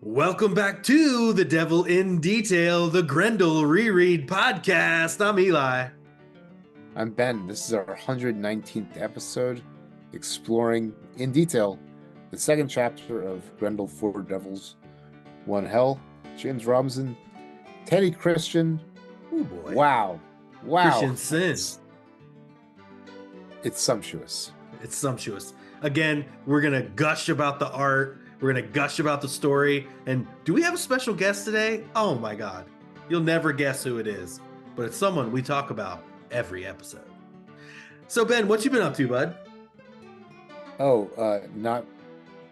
Welcome back to The Devil in Detail, the Grendel reread podcast. I'm Eli. I'm Ben. This is our 119th episode, exploring in detail the second chapter of Grendel Four Devils, One Hell, James Robinson, Teddy Christian. Oh boy. Wow. Kristiansen. It's sumptuous. It's sumptuous. Again, we're going to gush about the art. We're going to gush about the story. And do we have a special guest today? Oh my God. You'll never guess who it is, but it's someone we talk about every episode. So Ben, what you been up to, bud?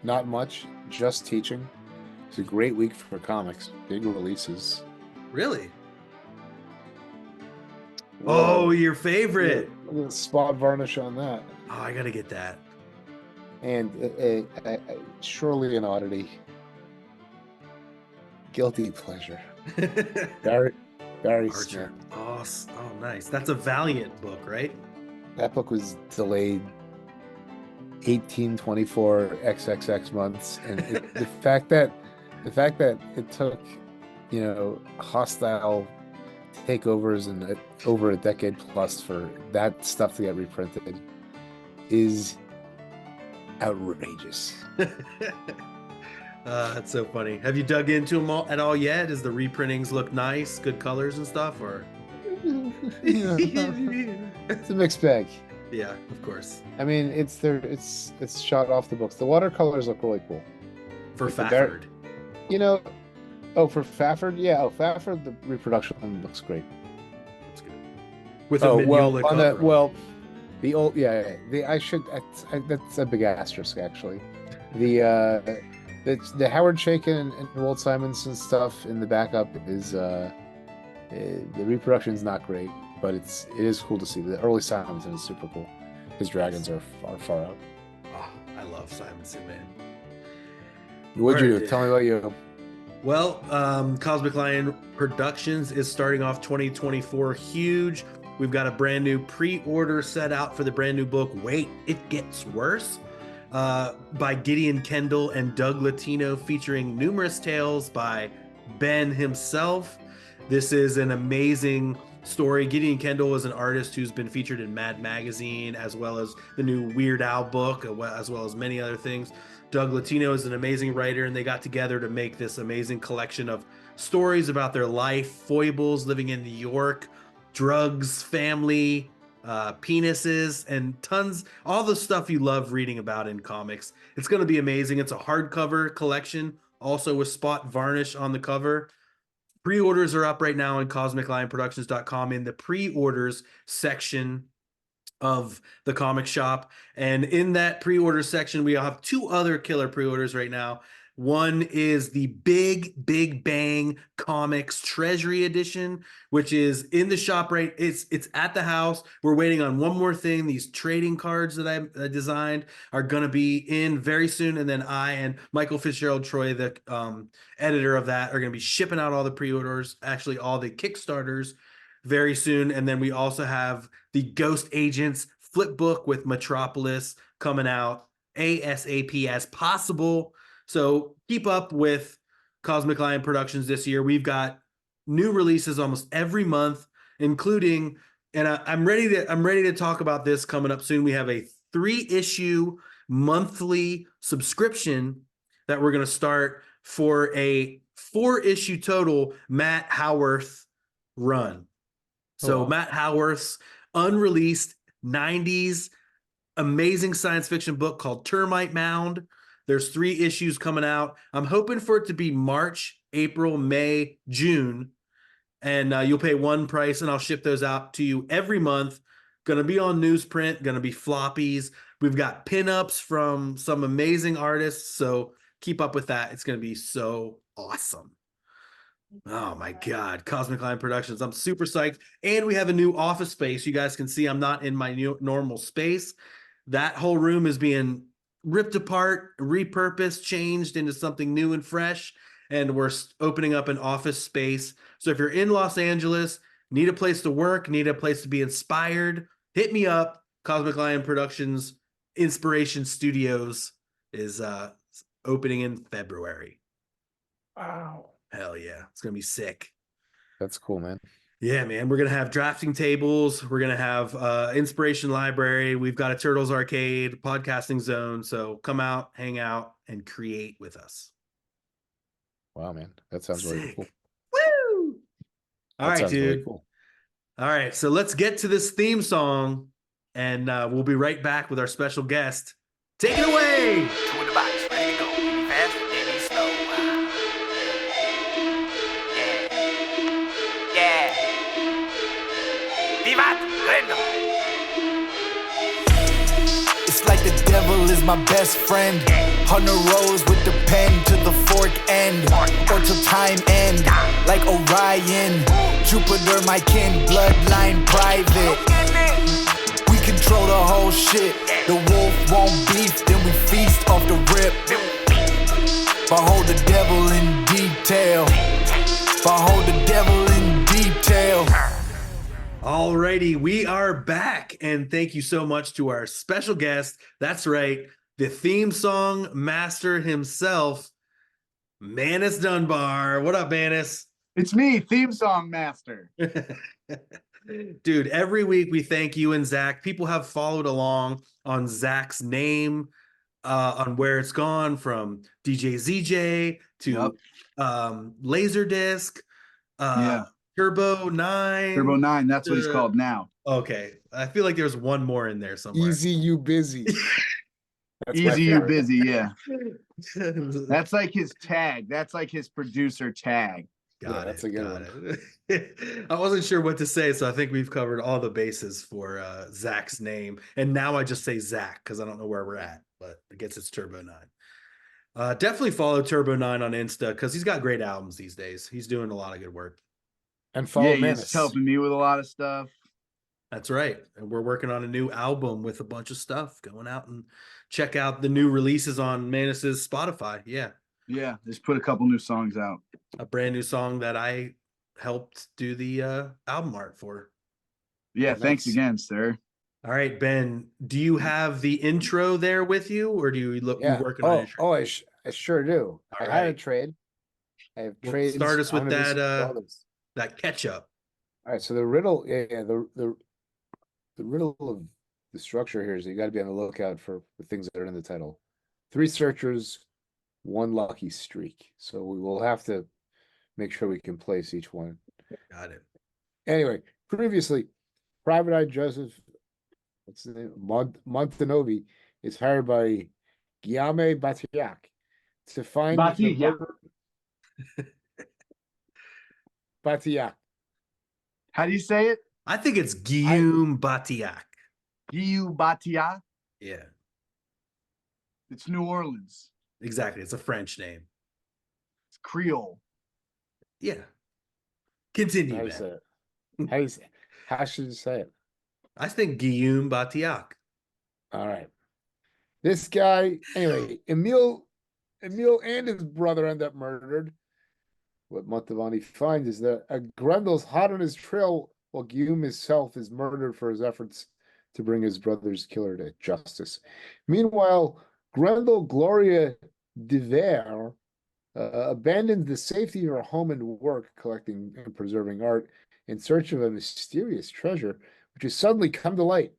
Not much, just teaching. It's a great week for comics, big releases. Really? Whoa. Oh, your favorite. Spot varnish on that. Oh, I got to get that. And surely an oddity. Guilty pleasure. Barry Archer. Oh, nice. That's a Valiant book, right? That book was delayed 1824 XXX months, and the fact that it took, hostile takeovers and over a decade plus for that stuff to get reprinted is outrageous. That's so funny. Have you dug into them at all yet? Does the reprintings look nice, good colors and stuff, or? It's a mixed bag. Yeah, of course. I mean, it's shot off the books. The watercolors look really cool. For Fafford. For Fafford, yeah. Oh, Fafford, the reproduction looks great. That's good. With a Mignola cover. The old, yeah. That's a big asterisk, actually. The Howard Chaykin and Walt Simonson stuff in the backup is the reproduction is not great, but it is cool to see. The early Simonson is super cool. His dragons are far out. Oh, I love Simonson, man. What'd you do? Tell me about you. Well, Cosmic Lion Productions is starting off 2024 huge. We've got a brand new pre-order set out for the brand new book, Wait, It Gets Worse, by Gideon Kendall and Doug Latino, featuring numerous tales by Ben himself. This is an amazing story. Gideon Kendall is an artist who's been featured in Mad Magazine, as well as the new Weird Al book, as well as many other things. Doug Latino is an amazing writer, and they got together to make this amazing collection of stories about their life, foibles, living in New York, drugs, family, penises, and tons, all the stuff you love reading about in comics. It's going to be amazing. It's a hardcover collection, also with spot varnish on the cover. Pre-orders are up right now on cosmiclionproductions.com in the pre-orders section of the comic shop. And in that pre-order section, we have two other killer pre-orders right now. One is the Big Bang Comics Treasury Edition, which is in the shop, right? It's at the house. We're waiting on one more thing. These trading cards that I designed are going to be in very soon. And then I and Michael Fitzgerald Troy, the editor of that, are going to be shipping out all the pre-orders, actually all the Kickstarters very soon. And then we also have the Ghost Agents flip book with Metropolis coming out ASAP as possible. So keep up with Cosmic Lion Productions this year. We've got new releases almost every month, including, and I'm ready to talk about this coming up soon. We have a 3-issue monthly subscription that we're going to start for a 4-issue total Matt Howarth run. So wow. Matt Howarth's unreleased 90s amazing science fiction book called Termite Mound. There's 3 issues coming out. I'm hoping for it to be March, April, May, June. And you'll pay one price, and I'll ship those out to you every month. Going to be on newsprint, going to be floppies. We've got pinups from some amazing artists. So keep up with that. It's going to be so awesome. Oh my God, Cosmic Lion Productions. I'm super psyched. And we have a new office space. You guys can see I'm not in my normal space. That whole room is being ripped apart, repurposed, changed into something new and fresh. And we're opening up an office space. So if you're in Los Angeles, need a place to work, need a place to be inspired, hit me up. Cosmic Lion Productions Inspiration Studios is opening in February. Wow. Hell yeah. It's going to be sick. That's cool, man. Yeah, man. We're going to have drafting tables. We're going to have inspiration library. We've got a Turtles arcade, podcasting zone. So come out, hang out, and create with us. Wow, man. That sounds really Sick. cool. Woo! All That right, sounds really dude. cool. All right. So let's get to this theme song, and we'll be right back with our special guest. Take it away. Two in the box, ready to go. Be fast, then be slow. Yeah. Vivat Grendel. It's like the devil is my best friend. On the roads with the pen to the fork end, or till time end. Like Orion, Jupiter, my kin, bloodline private. We control the whole shit. The wolf won't beef, then we feast off the rip. Behold the devil in detail. Behold the devil in detail. Alrighty, we are back, and thank you so much to our special guest. That's right, the theme song master himself, Manus Dunbar. What up, Manus? It's me, theme song master. Dude, every week we thank you and Zach. People have followed along on Zach's name, on where it's gone from DJ ZJ to Laserdisc, Turbo 9. Turbo 9, that's what he's called now. Okay. I feel like there's one more in there somewhere. Easy, you busy. That's Easy, you favorite. busy, yeah. That's like his tag. That's like his producer tag. Got that's it. a good one. I wasn't sure what to say, so I think we've covered all the bases for Zach's name. And now I just say Zach because I don't know where we're at, but I guess it's Turbo 9. Definitely follow Turbo 9 on Insta because he's got great albums these days. He's doing a lot of good work. And follow Yeah, Manus. he's helping me with a lot of stuff. That's right. And we're working on a new album with a bunch of stuff. Going out and check out the new releases on Manus's Spotify. Yeah. Yeah, just put a couple new songs out. A brand new song that I helped do the album art for. Yeah, thanks again, sir. All right, Ben, do you have the intro there with you, or do you look you working on intro? I sure do. All I had a right. trade. I have Well, trades. start us with I'm gonna do that catch-up. All right, so the riddle, the riddle of the structure here is you got to be on the lookout for the things that are in the title. 3 searchers, 1 lucky streak. So we will have to make sure we can place each one. Got it. Anyway, previously, Private Eye Josef, what's the name? Montovani is hired by Guillaume Batiak to find Batiak. How do you say it? I think it's Guillaume Batiak. Guillaume Batiak? Yeah. It's New Orleans. Exactly. It's a French name. It's Creole. Yeah. Continue, How do you say it? How should you say it? I think Guillaume Batiak. All right. This guy, anyway, Emile and his brother end up murdered. What Montovani finds is that Grendel's hot on his trail while Guillaume himself is murdered for his efforts to bring his brother's killer to justice. Meanwhile, Grendel, Gloria, DeVere abandons the safety of her home and work, collecting and preserving art, in search of a mysterious treasure, which has suddenly come to light.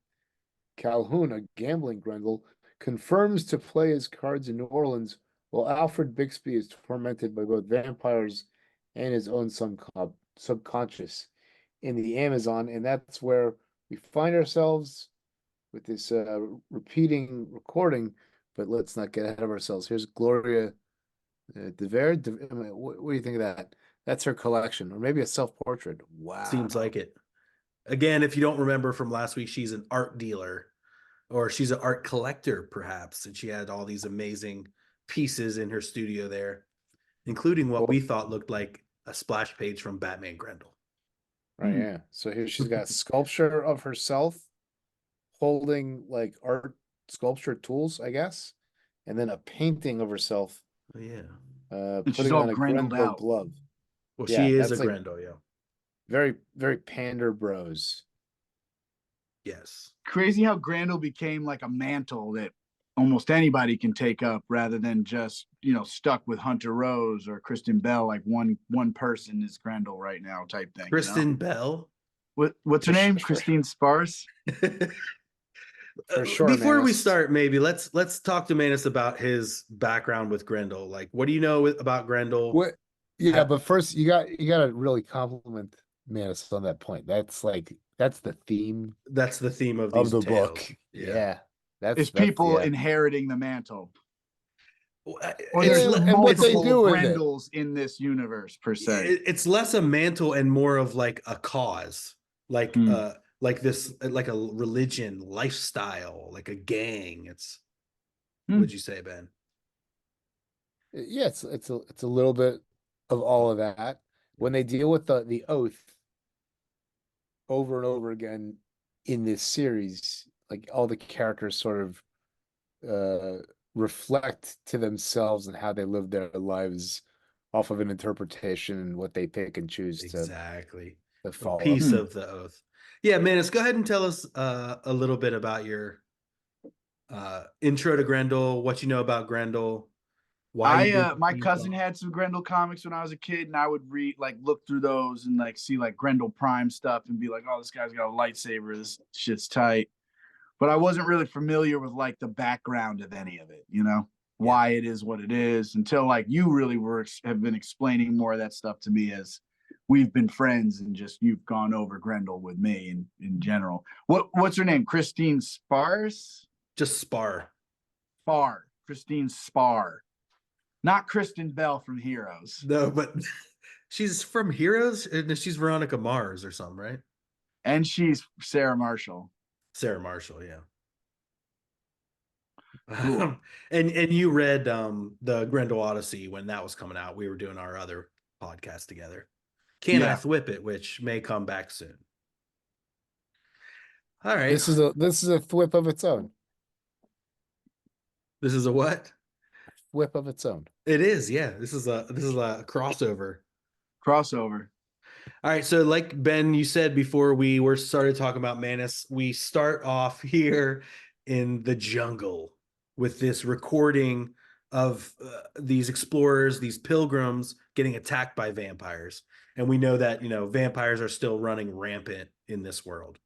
Calhoun, a gambling Grendel, confirms to play his cards in New Orleans, while Alfred Bixby is tormented by both vampires and his own subconscious in the Amazon, and that's where we find ourselves with this repeating recording. But let's not get ahead of ourselves. Here's Gloria DeVere. What do you think of that? That's her collection, or maybe a self-portrait. Wow. Seems like it. Again, if you don't remember from last week, she's an art dealer, or she's an art collector, perhaps. And she had all these amazing pieces in her studio there, including what we thought looked like a splash page from Batman Grendel. Right, yeah. So here she's got a sculpture of herself holding like art sculpture tools, I guess, and then a painting of herself. Oh, yeah. Putting on a Grendel glove. Well, yeah, she is a Grendel, yeah. Very, very pander bros. Yes. Crazy how Grendel became like a mantle that almost anybody can take up, rather than just, stuck with Hunter Rose or Kristen Bell, like one person is Grendel right now type thing. Kristen Bell. What's her name? Christine Sparse. For sure. Before we Manus. start, maybe let's talk to Manus about his background with Grendel. Like, what do you know about Grendel? What? Yeah, but first you got to really compliment Manus on that point. That's the theme. That's the theme of these the tales. book. Yeah, it's people inheriting the mantle. Or It's there's and what they do with Grendels in this universe per se. It's less a mantle and more of like a cause, like this, like a religion, lifestyle, like a gang. It's what'd you say, Ben? Yeah, it's a little bit of all of that. When they deal with the oath over and over again in this series, like all the characters sort of reflect to themselves and how they live their lives off of an interpretation and what they pick and choose exactly to follow. A piece of the oath. Yeah, Manus, go ahead and tell us a little bit about your intro to Grendel, what you know about Grendel. Why my cousin had some Grendel comics when I was a kid, and I would look through those and see like Grendel Prime stuff and be like, oh, this guy's got a lightsaber, this shit's tight. But I wasn't really familiar with like the background of any of it, why it is what it is, until like you really have been explaining more of that stuff to me as we've been friends, and just you've gone over Grendel with me in general. What's her name? Christine Sparse? Just Spar. Christine Spar. Not Kristen Bell from Heroes. No, but she's from Heroes, and she's Veronica Mars or something, right? And she's Sarah Marshall. Sarah Marshall, yeah. Cool. And you read the Grendel Odyssey when that was coming out. We were doing our other podcast together. I Thwip It, which may come back soon. All right. This is a thwip of its own. This is a what? Whip of its own. It is, yeah. This is a crossover. All right, so like Ben, you said before we started talking about Manus, we start off here in the jungle with this recording of these explorers, these pilgrims getting attacked by vampires, and we know that vampires are still running rampant in this world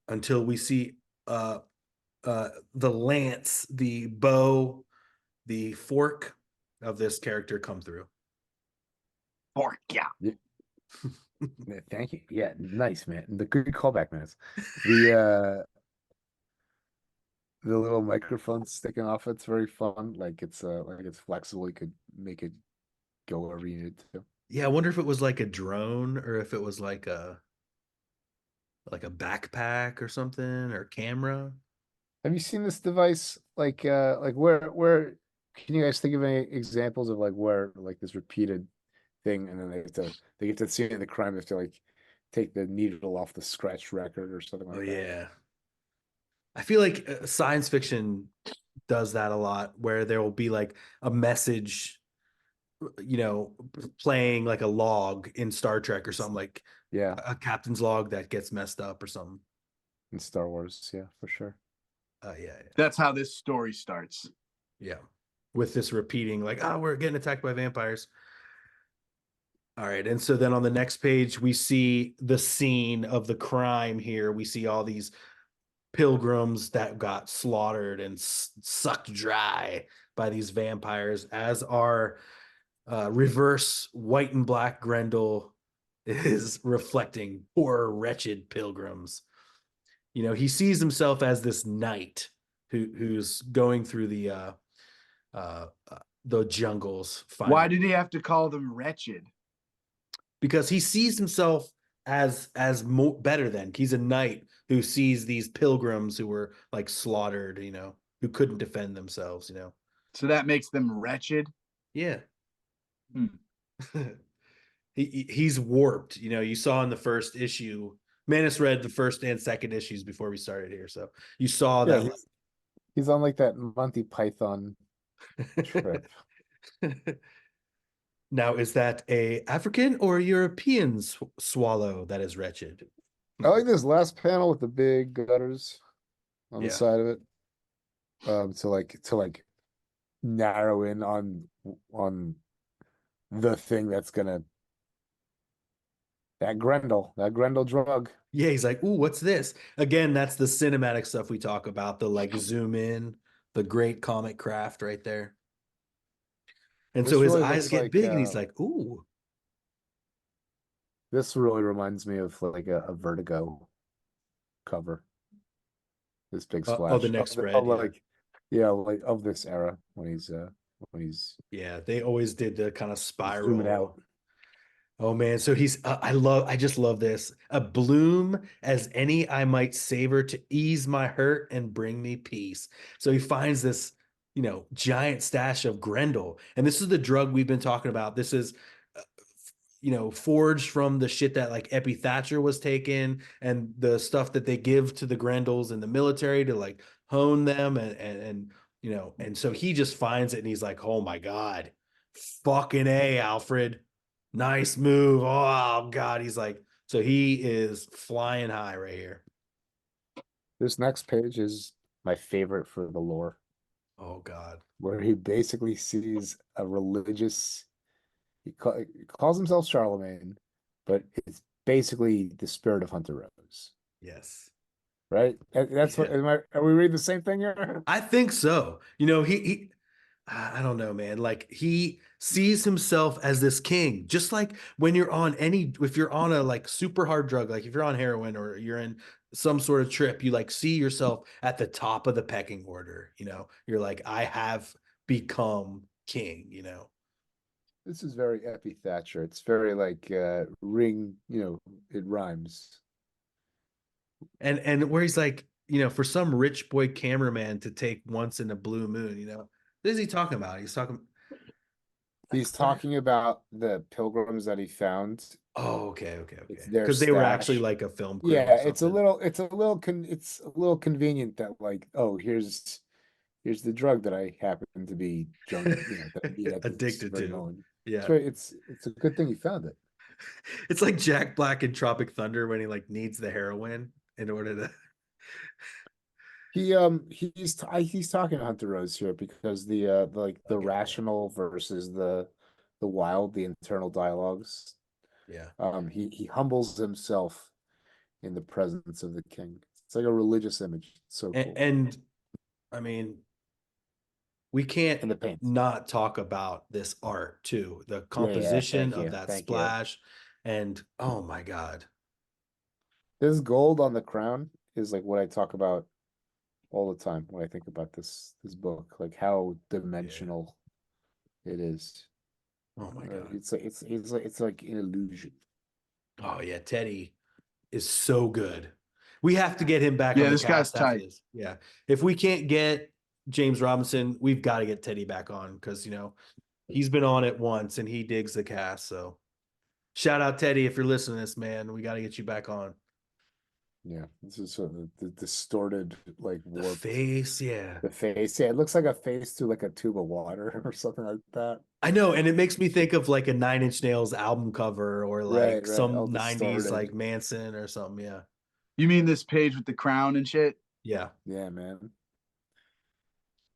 until we see the lance, the bow, the fork of this character come through. Fork, yeah. Thank you. Yeah, nice, man. The good callback, man. The little microphone sticking off, it's very fun. Like it's flexible. You could make it go wherever you need to. Yeah, I wonder if it was like a drone or if it was like a backpack or something, or camera. Have you seen this device? Like where can you guys think of any examples of like where like this repeated thing, and then they get to see the crime, they have to like take the needle off the scratch record or something like that. Yeah. I feel like science fiction does that a lot, where there will be like a message, playing like a log in Star Trek or something, like a captain's log that gets messed up or something. In Star Wars, yeah, for sure. Yeah. That's how this story starts. Yeah. With this repeating, like, we're getting attacked by vampires. All right. And so then on the next page, we see the scene of the crime here. We see all these pilgrims that got slaughtered and sucked dry by these vampires, as our reverse white and black Grendel is reflecting poor, wretched pilgrims. He sees himself as this knight who's going through the jungles. Why did he have to call them wretched? Because he sees himself as better than. He's a knight who sees these pilgrims who were like slaughtered, who couldn't defend themselves, So that makes them wretched? Yeah. He's warped. You saw in the first issue, Manus read the first and second issues before we started here, so you saw that he's on like that Monty Python trip. Now, is that a African or European swallow that is wretched? I like this last panel with the big gutters on the side of it. to narrow in on the thing that's gonna that Grendel drug. Yeah, he's like, ooh, what's this? Again, that's the cinematic stuff we talk about, the like zoom in, the great comic craft right there. And so This his really eyes looks get like big and he's like, ooh. this really reminds me of like a Vertigo cover. This big Oh, splash the next of, spread. of Yeah. like yeah, like of this era when he's Yeah, they always did the kind of zooming spiral. out. Oh man, so he's I just love this. A bloom as any I might savor to ease my hurt and bring me peace. So he finds this, giant stash of Grendel. And this is the drug we've been talking about. This is forged from the shit that like Epi Thatcher was taking and the stuff that they give to the Grendels in the military to like hone them and so he just finds it and he's like, oh my God, fucking A, Alfred. Nice move. Oh God. He's like, so he is flying high right here. This next page is my favorite for the lore, Oh God. where he basically sees a religious. He calls himself Charlemagne, but it's basically the spirit of Hunter Rose, Yes. right? That's what. Yeah. Are we reading the same thing here? I think so. He I don't know, man. Like he sees himself as this king, just like when you're if you're on a like super hard drug, like if you're on heroin or you're in some sort of trip, you like see yourself at the top of the pecking order. You're like, I have become king. This is very Epi Thatcher. It's very like ring. It rhymes. And where he's like, for some rich boy cameraman to take once in a blue moon, what is he talking about? He's talking about the pilgrims that he found. Oh, okay. It's their Because they were actually stash. like a film crew. Yeah, Or something. it's a little convenient that like, oh, here's the drug that I happen to be that I need at this Addicted very to. moment. Yeah. It's a good thing you found it. It's like Jack Black in Tropic Thunder when he like needs the heroin in order to. He's talking to Hunter Rose here because the Okay, yeah. rational versus the wild, the internal dialogues. Yeah. He humbles himself in the presence of the king. It's like a religious image. It's so cool. And I mean, we can't And the paint. not talk about this art too. The Yeah, composition thank you. of that Thank you. splash. And oh my God. This gold on the crown is like what I talk about all the time when I think about this book, like how dimensional it is. Oh my God. It's like an illusion. Oh yeah, Teddy is so good. We have to get him back on the this guy's cast after tight. this. Yeah. If we can't get James Robinson, we've got to get Teddy back on because he's been on it once and he digs the cast. So shout out Teddy if you're listening to this, man. We got to get you back on. Yeah, this is sort of the distorted, like warped face. Yeah. The face. Yeah, it looks like a face through like a tube of water or something like that. I know, and it makes me think of like a Nine Inch Nails album cover or like Right, some all 90s distorted. like Manson or something. Yeah. You mean this page with the crown and shit? Yeah. Yeah, man.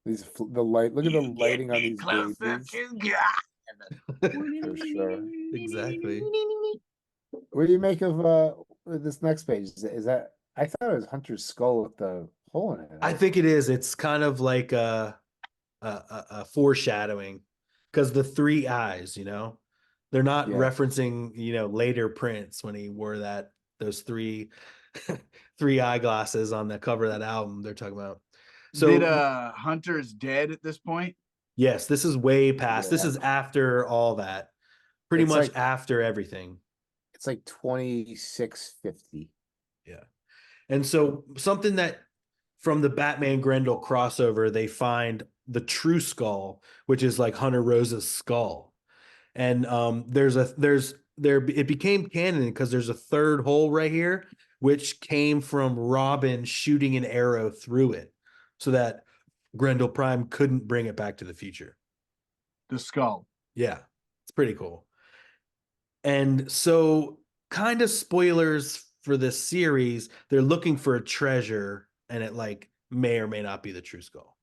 The light. Look at the lighting on these babies. For sure. Exactly. What do you make of this next page? Is that I thought it was Hunter's skull with the hole in it. I think it is. It's kind of like a foreshadowing because the three eyes, they're not referencing, later prints when he wore those three eyeglasses on the cover of that album they're talking about. So did Hunter's dead at this point? Yes, this is way past. Yeah. This is after all that. Pretty much like, after everything. It's like 2650. Yeah. And so something that from the Batman Grendel crossover, they find the true skull, which is like Hunter Rose's skull. And it became canon because there's a third hole right here, which came from Robin shooting an arrow through it so that Grendel Prime couldn't bring it back to the future. The skull. Yeah. It's pretty cool. And so kind of spoilers for this series, they're looking for a treasure and it like may or may not be the true skull.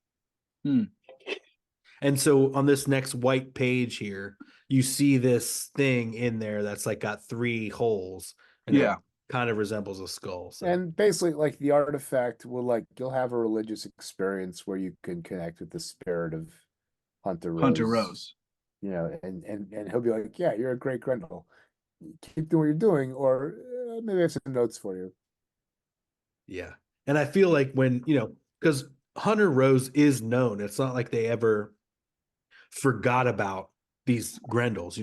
And so on this next white page here, you see this thing in there that's like got 3 holes, and it kind of resembles a skull. So. And basically, like the artifact will, like, you'll have a religious experience where you can connect with the spirit of Hunter Rose. You know, and he'll be like, "Yeah, you're a great Grendel. Keep doing what you're doing," or maybe I have some notes for you. Yeah, and I feel like when because Hunter Rose is known, it's not like they ever forgot about these Grendels,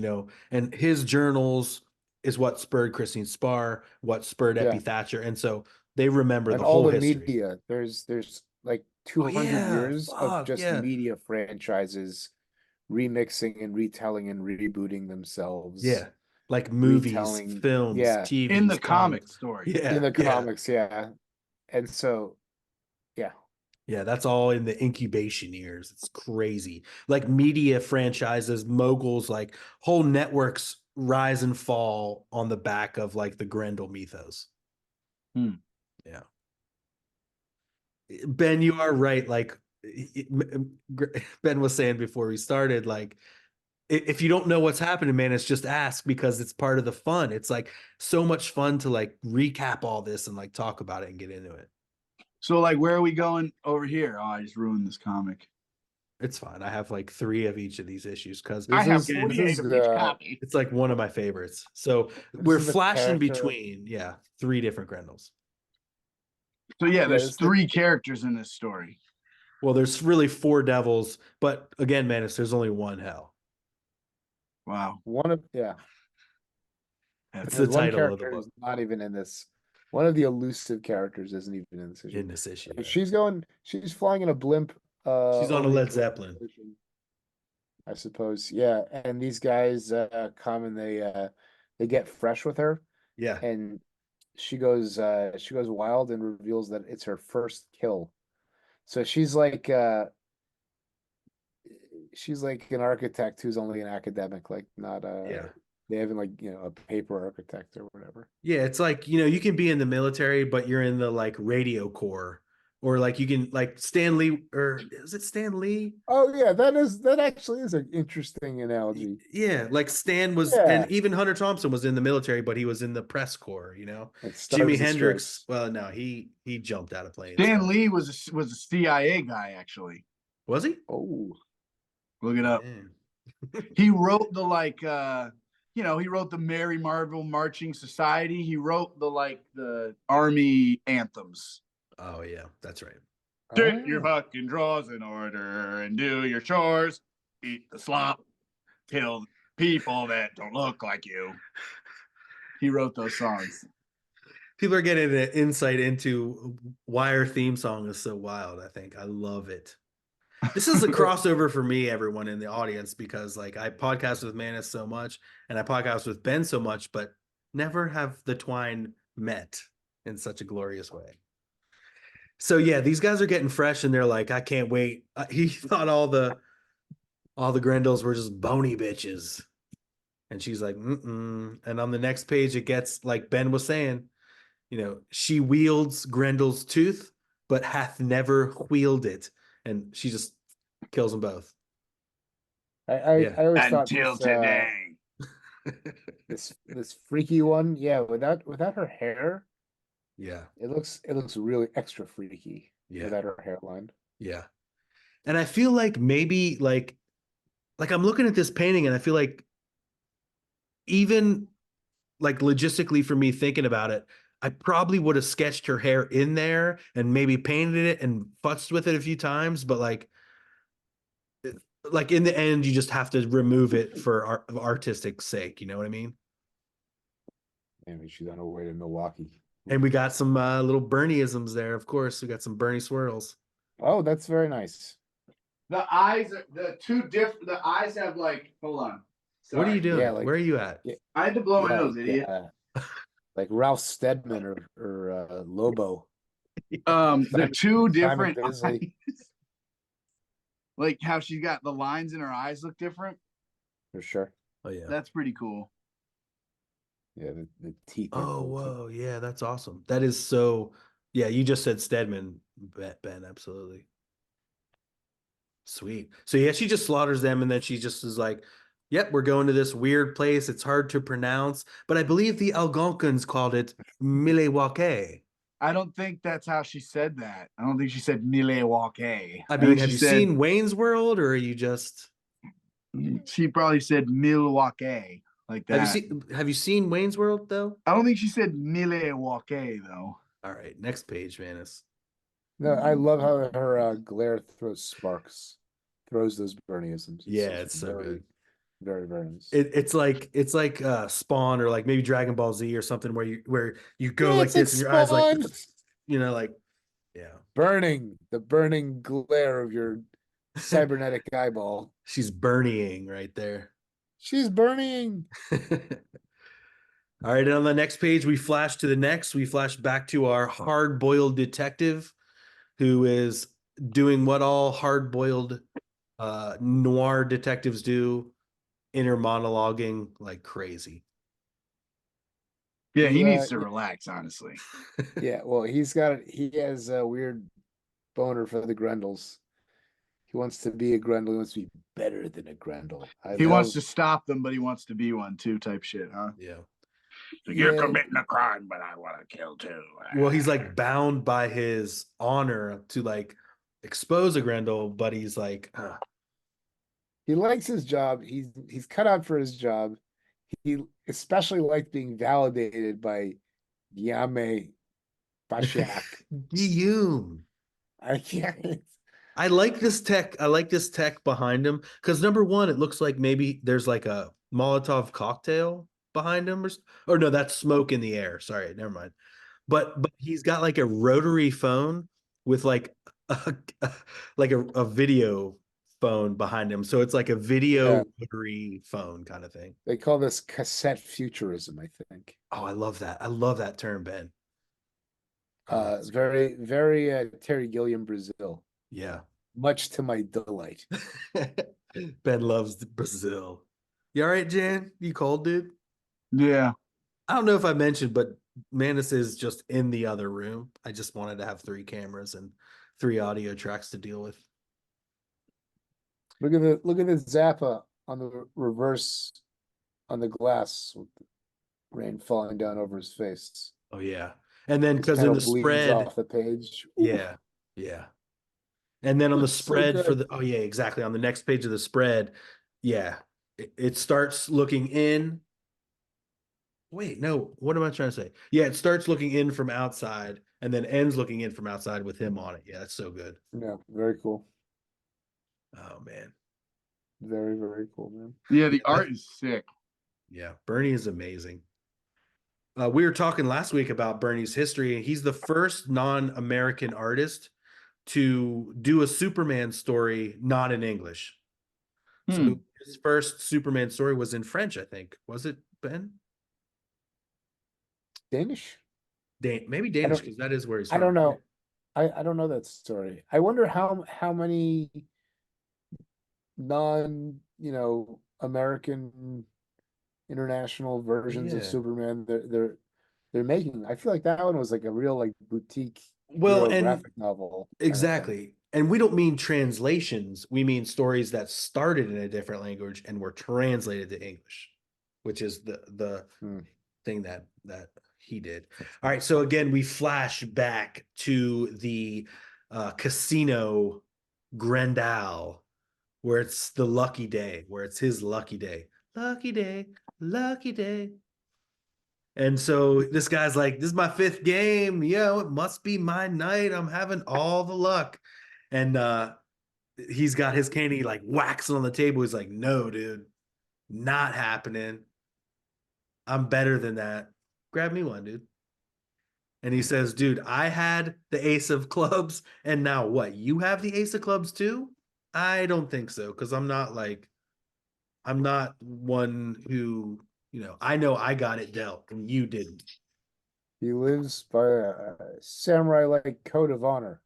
and his journals is what spurred Christine Spar, what spurred Epi Thatcher, and so they remember and the all whole the history. Media. There's like 200 years of just media franchises remixing and retelling and rebooting themselves. Yeah, like movies, films, TV, in the comic story. In the comics, and so, yeah, that's all in the incubation years. It's crazy. Like media franchises, moguls, like whole networks rise and fall on the back of like the Grendel mythos. Yeah. Ben, you are right. Like Ben was saying before we started, like if you don't know what's happening, man, it's just ask, because it's part of the fun. It's like so much fun to like recap all this and like talk about it and get into it. So like, where are we going over here? Oh, I just ruined this comic. It's fine. I have like 3 of each of these issues because I have 48 of each copy. It's like one of my favorites. So we're flashing between 3 different Grendels. So there's 3 characters in this story. Well, there's really 4 devils, but again, Manus, there's only 1 hell. Wow. It's the title of the book. Not even in this. One of the elusive characters isn't even in this issue. She's flying in a blimp. She's on a Led Zeppelin, I suppose. Yeah, and these guys come and they get fresh with her. Yeah, and she goes wild and reveals that it's her first kill. So she's like an architect who's only an academic, like not they haven't like a paper architect or whatever. Yeah, it's like you can be in the military, but you're in the like radio corps, or like you can like Stan Lee, or is it Stan Lee? Oh yeah, that actually is an interesting analogy. Yeah, like Stan was, and even Hunter Thompson was in the military, but he was in the press corps. Like Jimi Hendrix. Well, no, he jumped out of planes. Stan Lee was a CIA guy, actually. Was he? Oh, look it up. He wrote the he wrote the Mary Marvel Marching Society. He wrote the Army anthems. Oh yeah, that's right. Get your fucking drawers in order and do your chores. Eat the slop. Kill people that don't look like you. He wrote those songs. People are getting an insight into why our theme song is so wild. I think I love it. This is a crossover for me, everyone in the audience, because like I podcast with Manus so much and I podcast with Ben so much, but never have the twine met in such a glorious way. So yeah, these guys are getting fresh and they're like, I can't wait. He thought all the Grendels were just bony bitches. And she's like, mm-mm. And on the next page, it gets like Ben was saying, she wields Grendel's tooth, but hath never wheeled it. And she just kills them both. I always thought until today. This freaky one, without her hair. Yeah. It looks really extra freaky without her hairline. Yeah. And I feel like maybe like I'm looking at this painting and I feel like even like logistically for me thinking about it, I probably would have sketched her hair in there and maybe painted it and futzed with it a few times, but like in the end, you just have to remove it for artistic sake. You know what I mean? Maybe she's on her way to Milwaukee. And we got some little Bernieisms there. Of course, we got some Bernie swirls. Oh, that's very nice. The eyes are the eyes have like, hold on. Sorry. What are you doing? Yeah, where are you at? Yeah. I had to blow my nose, idiot. Like Ralph Steadman or Lobo. The 2 different eyes. Like how she got the lines in her eyes look different. For sure. Oh yeah. That's pretty cool. Yeah, the teeth. Oh, whoa. Yeah, that's awesome. That is so. Yeah, you just said Stedman, Ben. Absolutely. Sweet. So yeah, she just slaughters them, and then she just is like, "Yep, we're going to this weird place. It's hard to pronounce, but I believe the Algonquins called it Milwaukee." I don't think that's how she said that. I don't think she said Milwaukee. I I mean, think have she you said seen Wayne's World, or are you just? she probably said Milwaukee like that. Have you seen Wayne's World though? I don't think she said Milwaukee though. All right, next page, Manus. No, I love how her glare throws sparks, throws those Bernieisms. Yeah, it's so very, good. very, very nice. It's like Spawn, or like maybe Dragon Ball Z or something, where you go Yeah, like it's this and your eyes like, Spawn. like, yeah. The burning glare of your cybernetic eyeball. She's burning right there. She's burning. All right, and on the next page, we flash back to our hard-boiled detective, who is doing what all hard-boiled noir detectives do, inner monologuing like crazy. Yeah, he needs to relax, honestly. Yeah, well, he has a weird boner for the Grendels. He wants to be a Grendel. He wants to be better than a Grendel. He wants to stop them, but he wants to be one too, type shit, huh? Yeah. You're committing a crime, but I want to kill too. Well, he's like bound by his honor to like expose a Grendel, but he's like, he likes his job. He's cut out for his job. He especially liked being validated by Yame Bashak. Guillaume. I can't. I like this tech. I like this tech behind him because number one, it looks like maybe there's like a Molotov cocktail behind him, or no, that's smoke in the air. Sorry, never mind. But he's got like a rotary phone with like a video phone behind him, so it's like a video rotary phone kind of thing. They call this cassette futurism, I think. Oh, I love that. I love that term, Ben. Very, very Terry Gilliam Brazil. Yeah. Much to my delight. Ben loves Brazil. You all right, Jan? You cold, dude? Yeah. I don't know if I mentioned, but Manus is just in the other room. I just wanted to have 3 cameras and 3 audio tracks to deal with. Look at the Zappa on the reverse on the glass with rain falling down over his face. Oh yeah. And then because in the spread off the page. Yeah. Yeah. And then on the spread so oh yeah, exactly. On the next page of the spread, yeah. It starts looking in. Wait, no, what am I trying to say? Yeah, it starts looking in from outside and then ends looking in from outside with him on it. Yeah, that's so good. Yeah, very cool. Oh man. Very, very cool, man. Yeah, the art is sick. Yeah, Bernie is amazing. We were talking last week about Bernie's history, and he's the first non-American artist to do a Superman story not in English. So his first Superman story was in French, I think. Was it, Ben? Danish? Maybe Danish, because that is where he's from. I don't know. I don't know that story. I wonder how many American international versions of Superman they're making. I feel like that one was like a real like boutique graphic novel. Exactly. And we don't mean translations. We mean stories that started in a different language and were translated to English, which is the thing that he did. All right. So again, we flash back to the casino Grendel, where it's the lucky day, where it's his lucky day. Lucky day, lucky day. And so this guy's like, this is my 5th game. Yo, it must be my night. I'm having all the luck. And he's got his candy like waxing on the table. He's like, no, dude, not happening. I'm better than that. Grab me one, dude. And he says, dude, I had the ace of clubs. And now what? You have the ace of clubs too? I don't think so. Because I'm not one who, I know I got it dealt and you didn't. He lives by a samurai-like code of honor.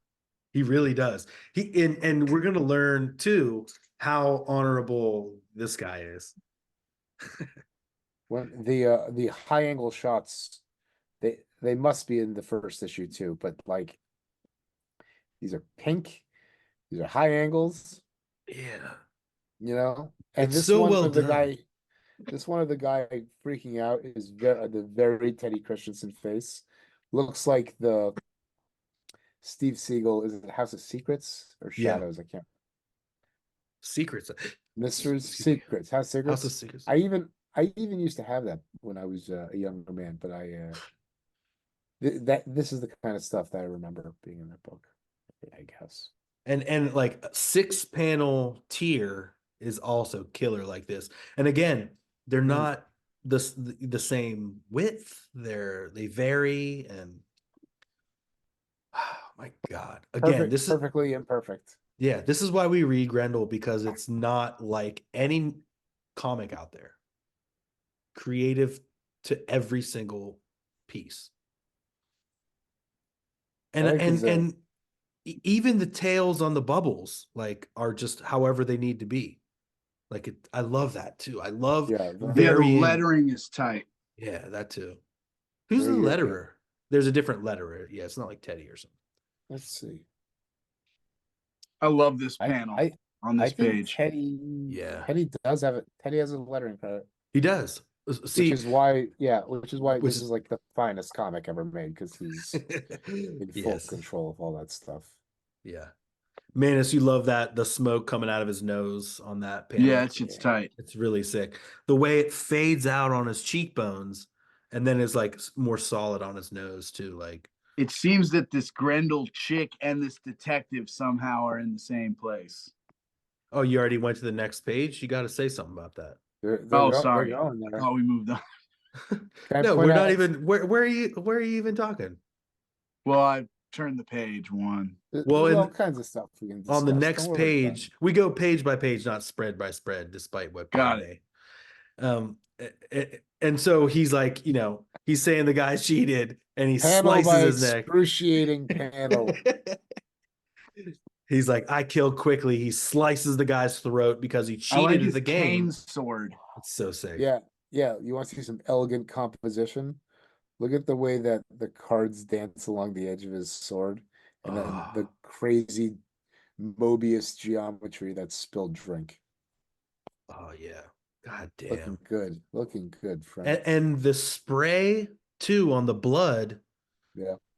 He really does. And we're going to learn too how honorable this guy is. When the high angle shots, they must be in the first issue too, but like these are pink, these are high angles, Yeah. You know, and It's so well done. this one of the guy freaking out is the very Teddy Kristiansen face. Looks like the Steve Siegel. Is it House of Secrets or Yeah. Shadows? I can't. Secrets. Mysteries, Excuse me. Secrets, House of House of Secrets. Secrets. I even used to have that when I was a younger man, but this is the kind of stuff that I remember being in that book, I guess. And like 6-panel tier is also killer like this. And again, they're not the same width. They vary, and oh my God. Again, this is Perfectly imperfect. yeah, this is why we read Grendel, because it's not like any comic out there. Creative to every single piece. And I like his, even the tails on the bubbles like are just however they need to be. Like I love that too. I love yeah, Yeah, the varying. lettering is tight. Yeah, that too. Who's the Very good. letterer? There's a different letterer. Yeah, it's not like Teddy or something. Let's see. I love this panel on I this think page. Yeah. Teddy does have it. Teddy has a lettering credit. He does. See, which is why this is is like the finest comic ever made, because he's in full yes. control of all that stuff. Yeah. Manus, you love that, the smoke coming out of his nose on that panel. Yeah, that shit's tight. It's really sick. The way it fades out on his cheekbones and then is like more solid on his nose too. Like It seems that this Grendel chick and this detective somehow are in the same place. oh, you already went to the next page? You got to say something about that. Sorry. They're going there. Oh, we moved on. No, we're not even. Where are you even talking? Well, I turned the page one. Well, There's all kinds of stuff we can discuss. On the next Don't worry about page, we go page by page, not spread by spread, despite what Got it. And so he's like, he's saying the guy cheated, and he Panel slices by his neck. excruciating panel. He's like, I kill quickly. He slices the guy's throat because he I cheated like at his the game. cane sword. It's so sick. Yeah. You want to see some elegant composition? Look at the way that the cards dance along the edge of his sword, and then the crazy Mobius geometry that's spilled drink. Oh yeah. God damn. Looking good, friend. And the spray too on the blood,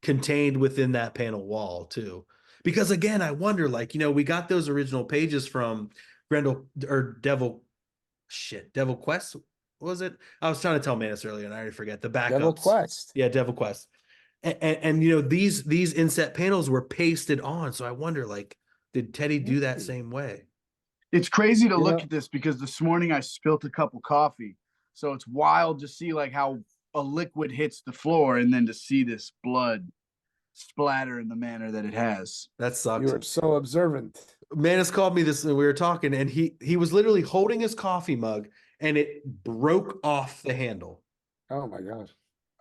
contained within that panel wall too. Because again, I wonder, like, we got those original pages from Grendel or Devil Quest. What was it? I was trying to tell Manus earlier and I already forget the backups. Devil Quest. Yeah, Devil Quest. And these inset panels were pasted on. So I wonder, like, did Teddy do that same way? It's crazy to look at this because this morning I spilt a cup of coffee. So it's wild to see like how a liquid hits the floor and then to see this blood splatter in the manner that it has. That sucks. You were so observant. Manus called me this and we were talking, and he was literally holding his coffee mug and it broke off the handle. Oh my gosh.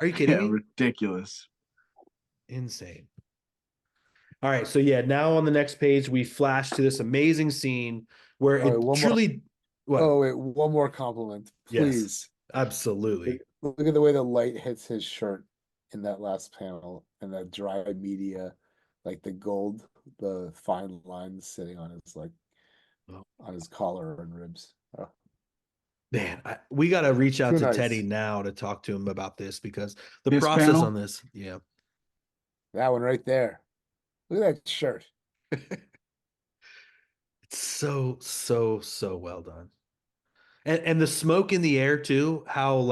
Are you kidding me? Ridiculous. Insane. All right, so yeah, now on the next page we flash to this amazing scene where one more compliment, please. Yes, absolutely. Look at the way the light hits his shirt in that last panel, and that dry media, like the gold, the fine lines sitting on his on his collar and ribs. Oh. Man, we got to reach out to nice. Teddy now to talk to him about this, because the process panel? On this, that one right there. Look at that shirt. It's so well done. And the smoke in the air too, how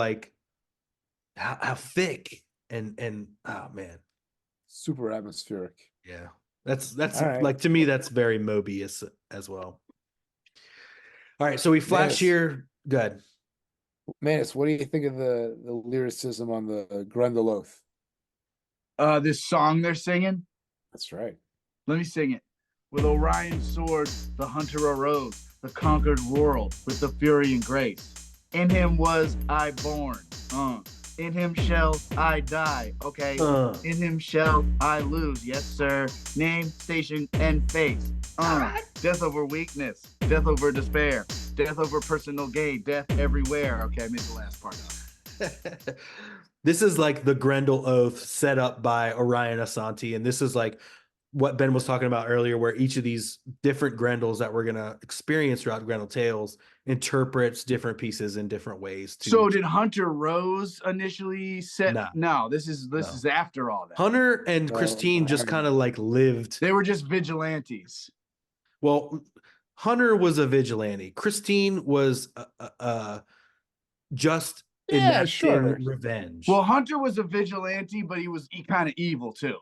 thick and oh man. Super atmospheric. Yeah. That's right. Like, to me, that's very Mobius as well. All right, so we flash here. Good. Manus, what do you think of the lyricism on the Grendel Oath? This song they're singing? That's right. Let me sing it. With Orion's sword, the hunter arose, the conquered world with the fury and grace. In him was I born. In him shall I die. Okay. In him shall I lose. Yes, sir. Name, station, and face. Death over weakness. Death over despair. Death over personal gain. Death everywhere. Okay, I made the last part up. This is like the Grendel Oath set up by Orion Asante, and this is like what Ben was talking about earlier, where each of these different Grendels that we're gonna experience throughout Grendel Tales interprets different pieces in different ways. So did Hunter Rose initially set? No. No, this is after all that. Hunter and Christine just kind of like lived. They were just vigilantes. Well, Hunter was a vigilante. Christine was just enacting revenge. Well, Hunter was a vigilante, but he was kind of evil too.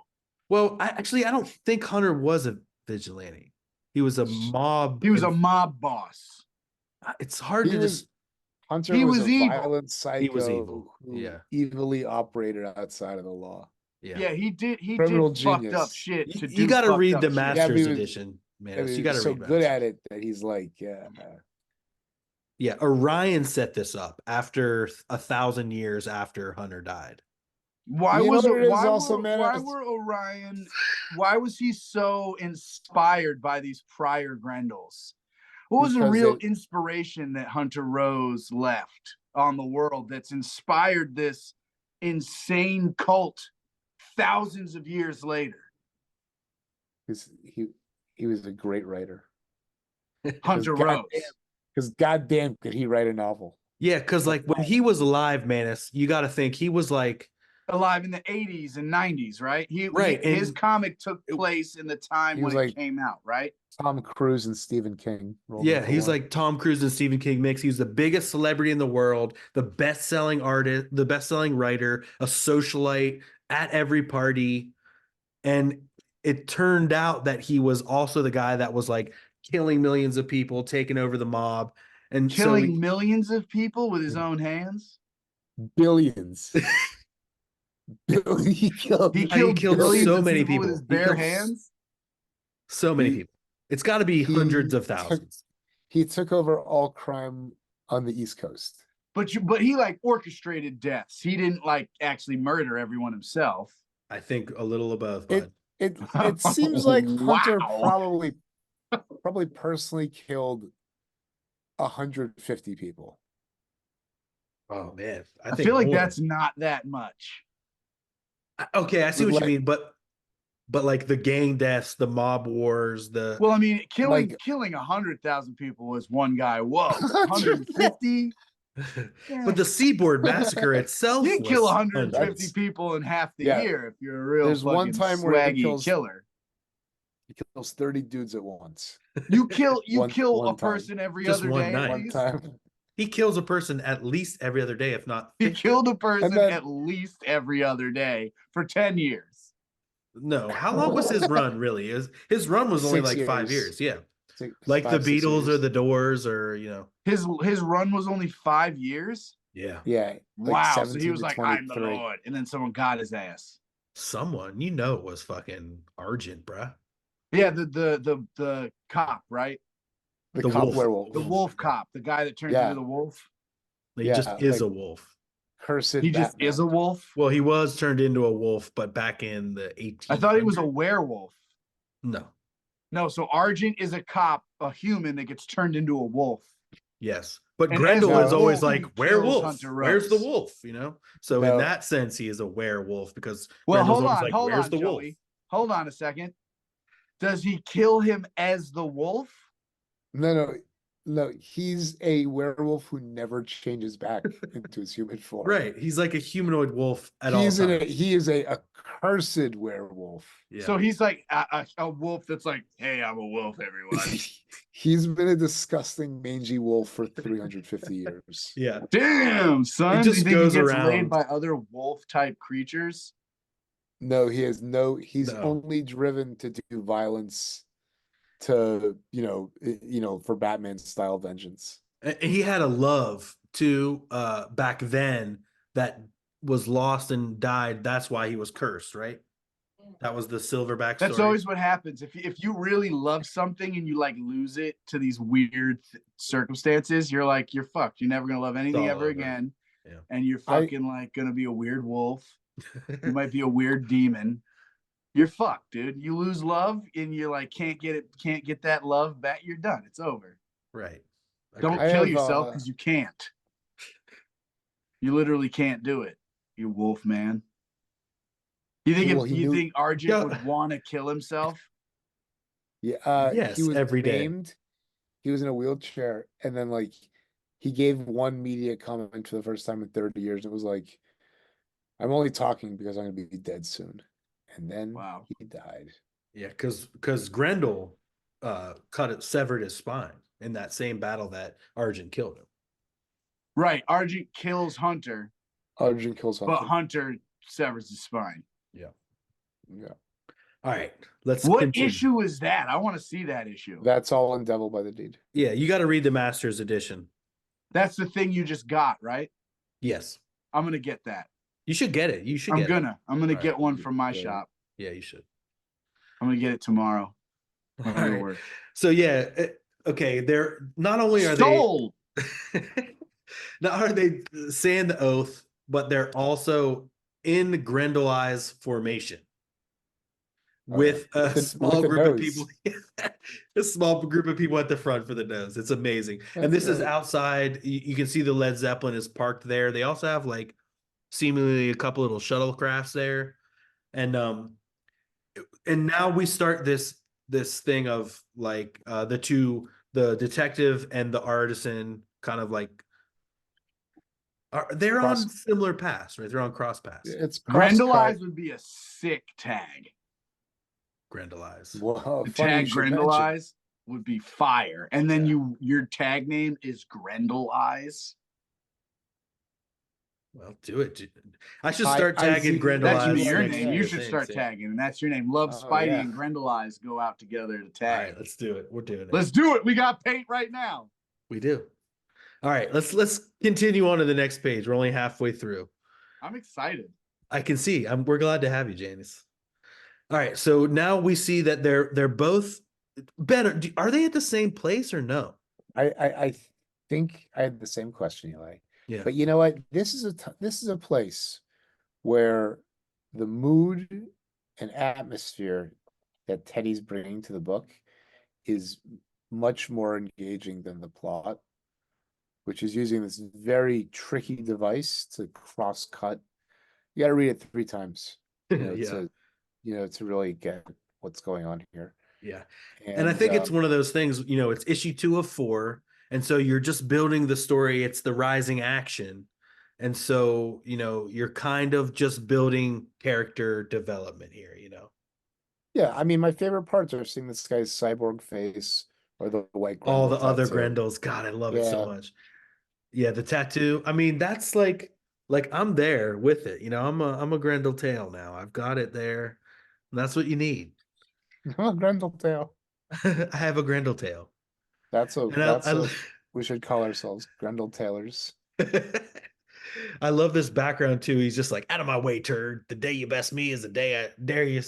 Well, I don't think Hunter was a vigilante. He was a mob. He was a mob boss. It's hard to just. Hunter he was was a evil. violent psycho. He was evil. Who Yeah. evilly operated outside of the law. Yeah, he did. He Criminal did fucked genius. up shit. You got to read the shit. Master's Edition, man. You got to so read. Good at it that he's like, yeah. Yeah, Orion set this up after 1,000 years after Hunter died. Why were Orion? Why was he so inspired by these prior Grendels? What was the real inspiration that Hunter Rose left on the world that's inspired this insane cult thousands of years later? He was a great writer. Hunter Rose. Because goddamn could he write a novel. Yeah, because like when he was alive, Manus, you got to think he was like alive in the 80s and 90s, right? His comic took place in the time when it came out, right? Tom Cruise and Stephen King. Yeah, he's like Tom Cruise and Stephen King mix. He's the biggest celebrity in the world, the best-selling artist, the best-selling writer, a socialite at every party. And it turned out that he was also the guy that was like killing millions of people, taking over the mob, and killing millions of people with his own hands. Billions. He killed so many people with his bare hands. So many people. It's got to be hundreds of thousands. He took over all crime on the East Coast. But he like orchestrated deaths. He didn't like actually murder everyone himself. I think a little above. Bud. It seems like Hunter probably personally killed 150 people. Oh man, I feel like that's not that much. Okay, I see what you mean, but like the gang deaths, the mob wars, well, I mean, killing 100,000 people was one guy. Whoa, 150. But the Seaboard Massacre itself, you kill 150 people in half the year if you're a real. There's one time where he kills killer. He kills 30 dudes at once. You kill a person every other day. One time. He kills a person at least every other day, if not 50. He killed a person at least every other day for 10 years. No, how long was his run? Really, his run was only like 5 years. Yeah, like the Beatles or the Doors, or his run was only 5 years. Yeah, yeah. Wow. So he was like, "I'm the Lord," and then someone got his ass. Someone, it was fucking Argent, bruh. Yeah, the cop, right? The cop werewolf. The wolf cop, the guy that turned into the wolf. He just is a wolf. Cursed. He just is a wolf. Well, he was turned into a wolf, but back in the 1800s. I thought he was a werewolf. No. So Argent is a cop, a human that gets turned into a wolf. Yes, but Grendel is always like werewolf. Where's the wolf? So in that sense, he is a werewolf because Grendel's hold on, the wolf? Hold on a second. Does he kill him as the wolf? No, he's a werewolf who never changes back into his human form. Right. He's like a humanoid wolf at all times. He is a cursed werewolf. Yeah. So he's like a wolf that's like, hey, I'm a wolf, everyone. He's been a disgusting, mangy wolf for 350 years. Yeah. Damn, son. It just goes around. Laid by other wolf-type creatures? No, he's only driven to do violence to for Batman style vengeance. He had a love too back then that was lost and died. That's why he was cursed, right? That was the Silverback story. That's always what happens. If you really love something and you like lose it to these weird circumstances, you're fucked. You're never gonna love anything ever again. Yeah. And you're fucking gonna be a weird wolf. You might be a weird demon. You're fucked, dude. You lose love and you can't get that love back. You're done. It's over. Right. Okay. Don't kill yourself because you can't. You literally can't do it. You wolf man. You think Well, he you knew- think Argent Yeah. would want to kill himself? Yeah, Yes, he was every day. maimed. He was in a wheelchair, and then like he gave one media comment for the first time in 30 years. It was like, "I'm only talking because I'm gonna be dead soon," and then Wow. he died. Yeah, because Grendel severed his spine in that same battle that Arjun killed him. Right. Argent kills Hunter, Arjun kills Hunter. but Hunter severs his spine. Yeah. Yeah, All right. Let's What continue. issue is that? I want to see that issue. that's all in Devil by the Deed. Yeah, you got to read the Masters edition. That's the thing you just got, right? Yes. I'm gonna get that. You should get it. You should I'm get gonna All get right. one from my Yeah. shop. it. Yeah, you should. I'm gonna get it tomorrow. All When I go to right. work. So yeah, okay, they're not only are Sold. they not are they saying the oath, but they're also in Grendel Eyes formation with a With small the group of nose. people, a small group of people at the front for the nose. It's amazing. And That's this is right. outside. You can see the Led Zeppelin is parked there. They also have like seemingly a couple little shuttlecrafts there, and now we start this thing of like the detective and the artisan kind of like they're on Cross- similar paths, right? They're on cross paths. It's Grendel cross-cut. Eyes would be a sick tag. Grendel Eyes. Well, The funny you tag should Grendel mention. Eyes would be fire. And then your tag name is Grendel Eyes. Well, do it. I should I- start I tagging see- Grendel That Eyes. should be Eyes your next name. to You the should things, start yeah. tagging, and that's your name. Love Oh, Spidey yeah. and Grendel Eyes go out together to All tag. right, let's do it. We're doing it. Let's do it. We got paint right now. We do. All right, let's continue on to the next page. We're only halfway through. I'm excited. I can see. We're glad to have you, Janice. All right, so now we see that they're both better. Are they at the same place or no? I think I had the same question, Eli. Yeah. But you know what? This is a place where the mood and atmosphere that Teddy's bringing to the book is much more engaging than the plot, which is using this very tricky device to cross-cut. You got to read it 3 times, Yeah. to really get what's going on here. Yeah. And I think it's one of those things, it's issue 2 of 4. And so you're just building the story. It's the rising action. And so, you're kind of just building character development here, Yeah, I mean, my favorite parts are seeing this guy's cyborg face or the white all the Grendel other tattoo. Grendels. God, I love it so Yeah. much. Yeah, the tattoo. I mean, that's like I'm there with it. I'm a Grendel tail now. I've got it there. And that's what you need. Oh, Grendel tail. I have a Grendel tail. We should call ourselves Grendel Tailors. I love this background too. He's just like, out of my way, turd. The day you best me is the day I dare you.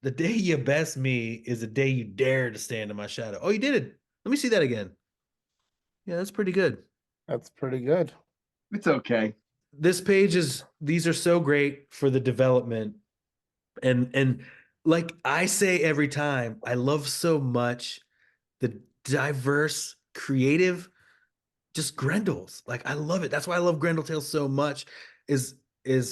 The day you best me is the day you dare to stand in my shadow. Oh, you did it. Let me see that again. Yeah, that's pretty good. That's pretty good. It's okay. This page these are so great for the development. And like I say every time, I love so much the diverse, creative, just Grendels. Like I love it. That's why I love Grendel Tales so much is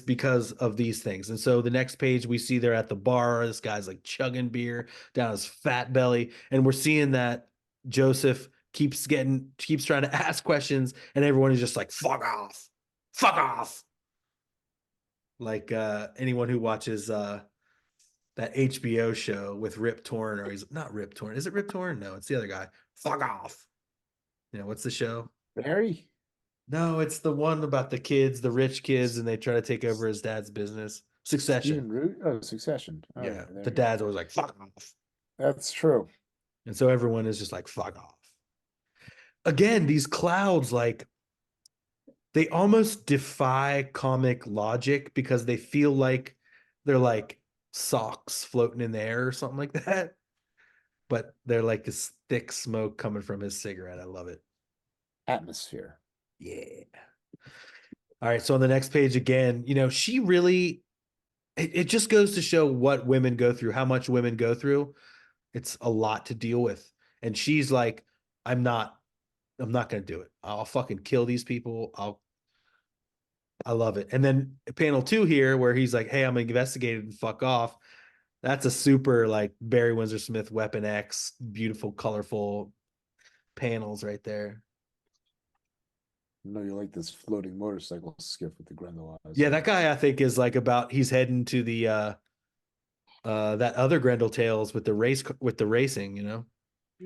because of these things. And so the next page we see they're at the bar. This guy's like chugging beer down his fat belly. And we're seeing that Josef keeps trying to ask questions and everyone is just like, fuck off. Fuck off. Like anyone who watches that HBO show with Rip Torn, or he's not Rip Torn. Is it Rip Torn? No, it's the other guy. Fuck off. What's the show? Barry? No, it's the one about the kids, the rich kids, and they try to take over his dad's business. Succession. Stephen Root? Oh, Succession. Oh, Yeah. there The you go. dad's always like, fuck off. That's true. And so everyone is just like, fuck off. Again, these clouds, like, they almost defy comic logic because they feel like they're like socks floating in the air or something like that. But they're like this thick smoke coming from his cigarette. I love it. Atmosphere. Yeah. All right. So on the next page again, she really, it just goes to show what women go through, how much women go through. It's a lot to deal with. And she's like, I'm not going to do it. I'll fucking kill these people. I love it. And then panel 2 here, where he's like, "Hey, I'm investigated and fuck off." That's a super like Barry Windsor Smith Weapon X, beautiful, colorful panels right there. No, you like this floating motorcycle skiff with the Grendel eyes. Yeah, that guy I think is like he's heading to the that other Grendel Tales with the racing, you know.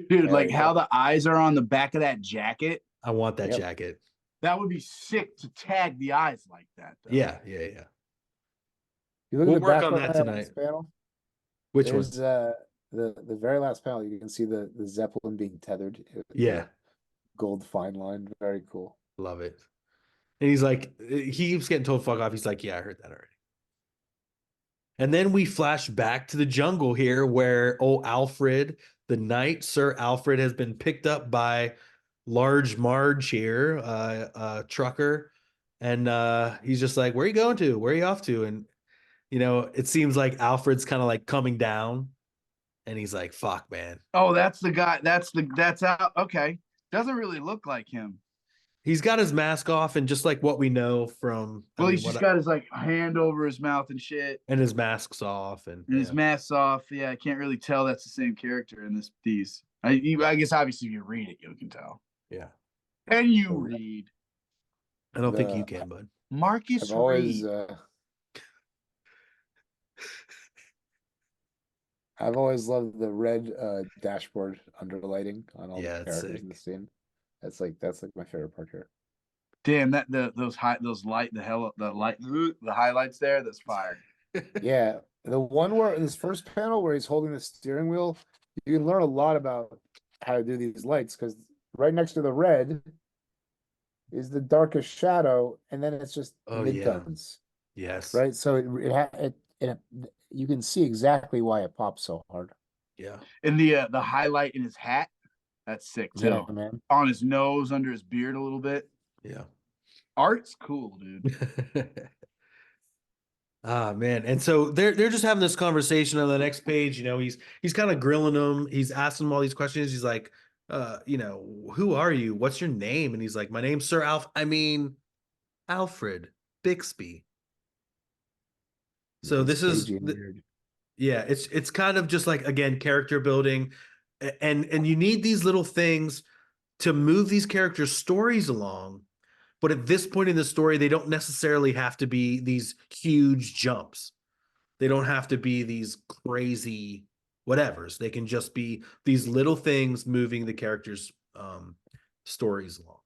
Dude, Yeah, like yeah. how the eyes are on the back of that jacket. I want that Yep. jacket. That would be sick to tag the eyes like that. Though. Yeah. You look We'll at the work on background that of tonight. this panel. Which There's one? the very last panel. You can see the Zeppelin being tethered. with Yeah, the gold fine line. Very cool. love it. And he's like, he keeps getting told fuck off. He's like, yeah, I heard that already. And then we flash back to the jungle here where Alfred, the knight, Sir Alfred, has been picked up by Large Marge here, trucker. And he's just like, where are you going to? Where are you off to? And, you know, it seems like Alfred's kind of like coming down. And he's like, fuck, man. Oh, that's the guy. That's out. Okay. Doesn't really look like him. He's got his mask off, and just like what we know from, Well, he's just got his like hand over his mouth and shit. And his mask's off, and his mask's off. Yeah, I can't really tell that's the same character in these. I guess obviously if you read it, you can tell. Yeah. Can you read? I don't think you can, bud. Marcus I've always Reed. I've always loved the red dashboard underlighting on all the characters in the scene. That's like my favorite part here. Damn, that the highlights there, that's fire. Yeah, the one where this first panel where he's holding the steering wheel, you can learn a lot about how to do these lights, because right next to the red is the darkest shadow, and then it's just midtones. Yes. Right. So it you can see exactly why it pops so hard. Yeah. And the highlight in his hat, that's sick too. Yeah, man. On his nose, under his beard a little bit. Yeah. Art's cool, dude. Ah, man. And so they're just having this conversation on the next page. You know, he's kind of grilling him. He's asking him all these questions. He's like, you know, who are you? What's your name? And he's like, my name's Sir Alfred Bixby. So this is yeah, it's kind of just like, again, character building, and you need these little things to move these characters' stories along. But at this point in the story, they don't necessarily have to be these huge jumps. They don't have to be these crazy whatevers. They can just be these little things moving the characters' stories along.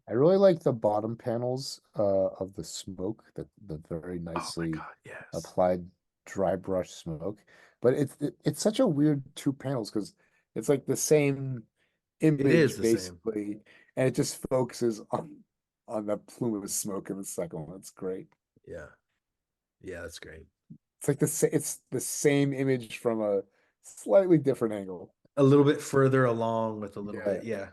I really like the bottom panels of the smoke, the very nicely applied dry brush smoke. But it's such a weird two panels, because it's like the same image basically, and it just focuses on that plume of smoke in the second one. That's great. Yeah, that's great. It's like it's the same image from a slightly different angle, a little bit further along with a little bit. Yeah.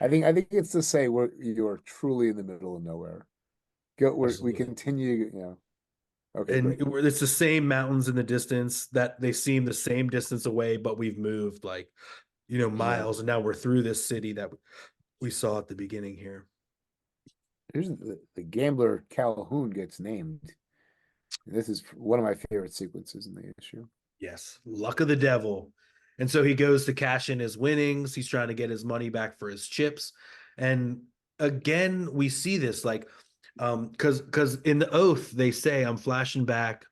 I think it's to say you're truly in the middle of nowhere. We continue, you know. Okay, and it's the same mountains in the distance that they seem the same distance away, but we've moved like, you know, miles, and now we're through this city that we saw at the beginning here. Here's the gambler Calhoun gets named. This is one of my favorite sequences in the issue. Yes, luck of the devil. And so he goes to cash in his winnings. He's trying to get his money back for his chips. And again, we see this like, because in the oath, they say, I'm flashing back,